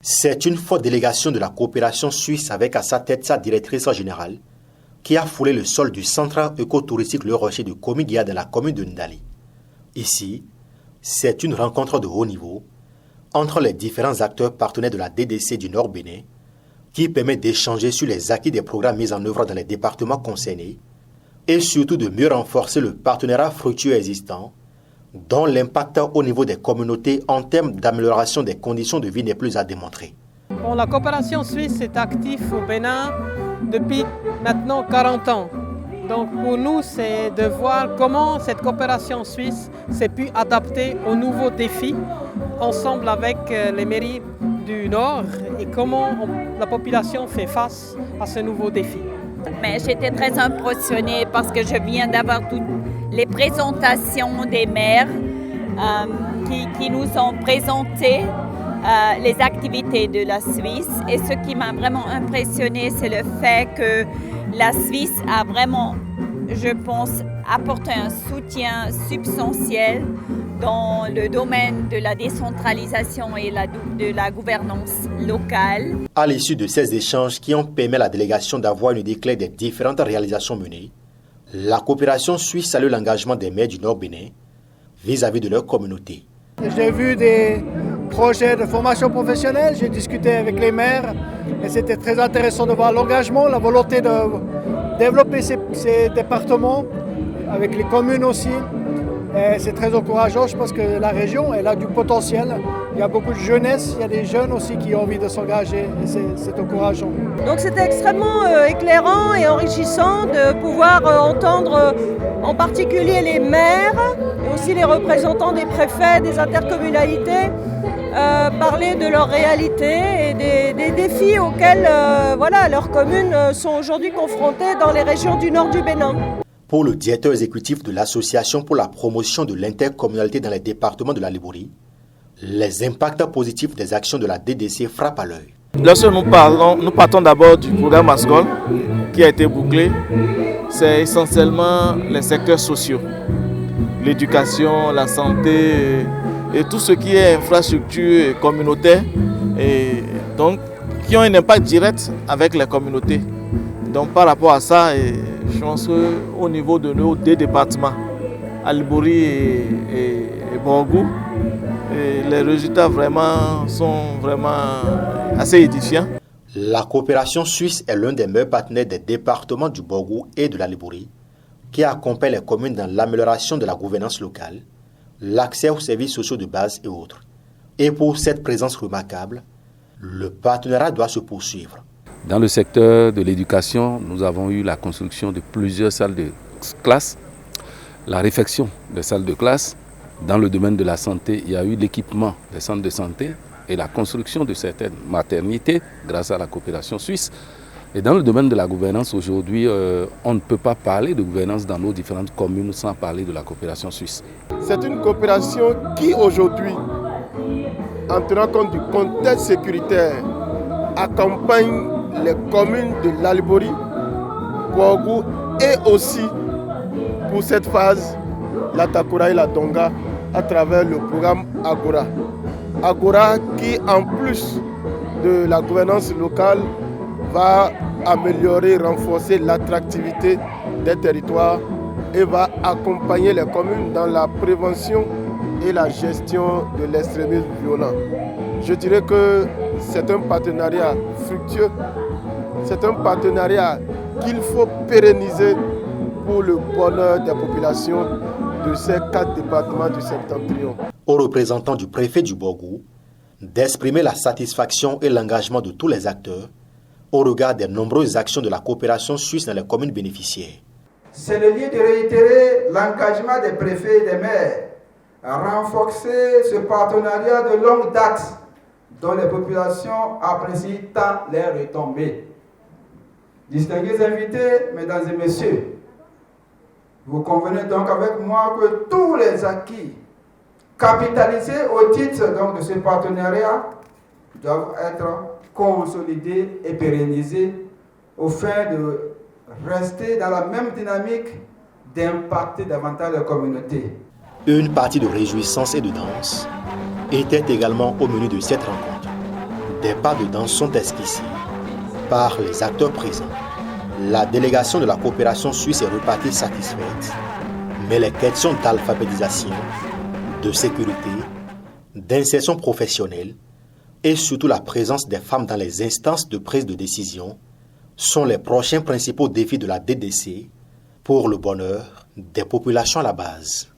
C'est une forte délégation de la coopération suisse avec à sa tête sa directrice générale qui a foulé le sol du centre écotouristique Le Rocher de Komigia dans la commune de Ndali. Ici, c'est une rencontre de haut niveau entre les différents acteurs partenaires de la DDC du Nord Bénin qui permet d'échanger sur les acquis des programmes mis en œuvre dans les départements concernés et surtout de mieux renforcer le partenariat fructueux existant dont l'impact au niveau des communautés en termes d'amélioration des conditions de vie n'est plus à démontrer. Bon, la coopération suisse est active au Bénin depuis maintenant 40 ans. Donc pour nous, c'est de voir comment cette coopération suisse s'est pu adapter aux nouveaux défis ensemble avec les mairies du Nord et comment la population fait face à ce nouveau défi. Mais j'étais très impressionnée parce que je viens d'avoir toutes les présentations des maires qui nous ont présenté les activités de la Suisse. Et ce qui m'a vraiment impressionnée, c'est le fait que la Suisse a vraiment, je pense, apporté un soutien substantiel dans le domaine de la décentralisation et de la gouvernance locale. À l'issue de ces échanges qui ont permis à la délégation d'avoir une idée claire des différentes réalisations menées, la coopération suisse salue l'engagement des maires du Nord Bénin vis-à-vis de leur communauté. J'ai vu des projets de formation professionnelle, j'ai discuté avec les maires et c'était très intéressant de voir l'engagement, la volonté de développer ces départements avec les communes aussi. Et c'est très encourageant, je pense que la région elle a du potentiel. Il y a beaucoup de jeunesse, il y a des jeunes aussi qui ont envie de s'engager et c'est encourageant. Donc c'était extrêmement éclairant et enrichissant de pouvoir entendre en particulier les maires et aussi les représentants des préfets, des intercommunalités parler de leur réalité et des défis auxquels leurs communes sont aujourd'hui confrontées dans les régions du nord du Bénin. Pour le directeur exécutif de l'Association pour la promotion de l'intercommunalité dans les départements de la Ligurie, les impacts positifs des actions de la DDC frappent à l'œil. Lorsque nous partons d'abord du programme ASCOL qui a été bouclé. C'est essentiellement les secteurs sociaux, l'éducation, la santé et tout ce qui est infrastructure communautaire et donc qui ont un impact direct avec les communautés. Donc par rapport à ça, je pense qu'au niveau de nos deux départements, Alibori et Borgou, les résultats sont vraiment assez édifiants. La coopération suisse est l'un des meilleurs partenaires des départements du Borgou et de l'Alibori qui accompagne les communes dans l'amélioration de la gouvernance locale, l'accès aux services sociaux de base et autres. Et pour cette présence remarquable, le partenariat doit se poursuivre. Dans le secteur de l'éducation, nous avons eu la construction de plusieurs salles de classe, la réfection des salles de classe. Dans le domaine de la santé, il y a eu l'équipement des centres de santé et la construction de certaines maternités grâce à la coopération suisse. Et dans le domaine de la gouvernance, aujourd'hui, on ne peut pas parler de gouvernance dans nos différentes communes sans parler de la coopération suisse. C'est une coopération qui aujourd'hui, en tenant compte du contexte sécuritaire, accompagne les communes de l'Alibori, Borgou et aussi pour cette phase, la Takura et la Donga à travers le programme Agora. Agora qui en plus de la gouvernance locale va améliorer, renforcer l'attractivité des territoires et va accompagner les communes dans la prévention et la gestion de l'extrémisme violent. Je dirais que c'est un partenariat fructueux, c'est un partenariat qu'il faut pérenniser pour le bonheur des populations de ces 4 départements du Septentrion. Aux représentants du préfet du Borgou d'exprimer la satisfaction et l'engagement de tous les acteurs au regard des nombreuses actions de la coopération suisse dans les communes bénéficiaires. C'est le lieu de réitérer l'engagement des préfets et des maires à renforcer ce partenariat de longue date dont les populations apprécient tant les retombées. Distingués invités, mesdames et messieurs, vous convenez donc avec moi que tous les acquis capitalisés au titre donc de ce partenariat doivent être consolidés et pérennisés au fin de rester dans la même dynamique d'impacter davantage la communauté. Une partie de réjouissance et de danse était également au menu de cette rencontre. Des pas de danse sont esquissés par les acteurs présents. La délégation de la coopération suisse est repartie satisfaite, mais les questions d'alphabétisation, de sécurité, d'insertion professionnelle et surtout la présence des femmes dans les instances de prise de décision sont les prochains principaux défis de la DDC pour le bonheur des populations à la base.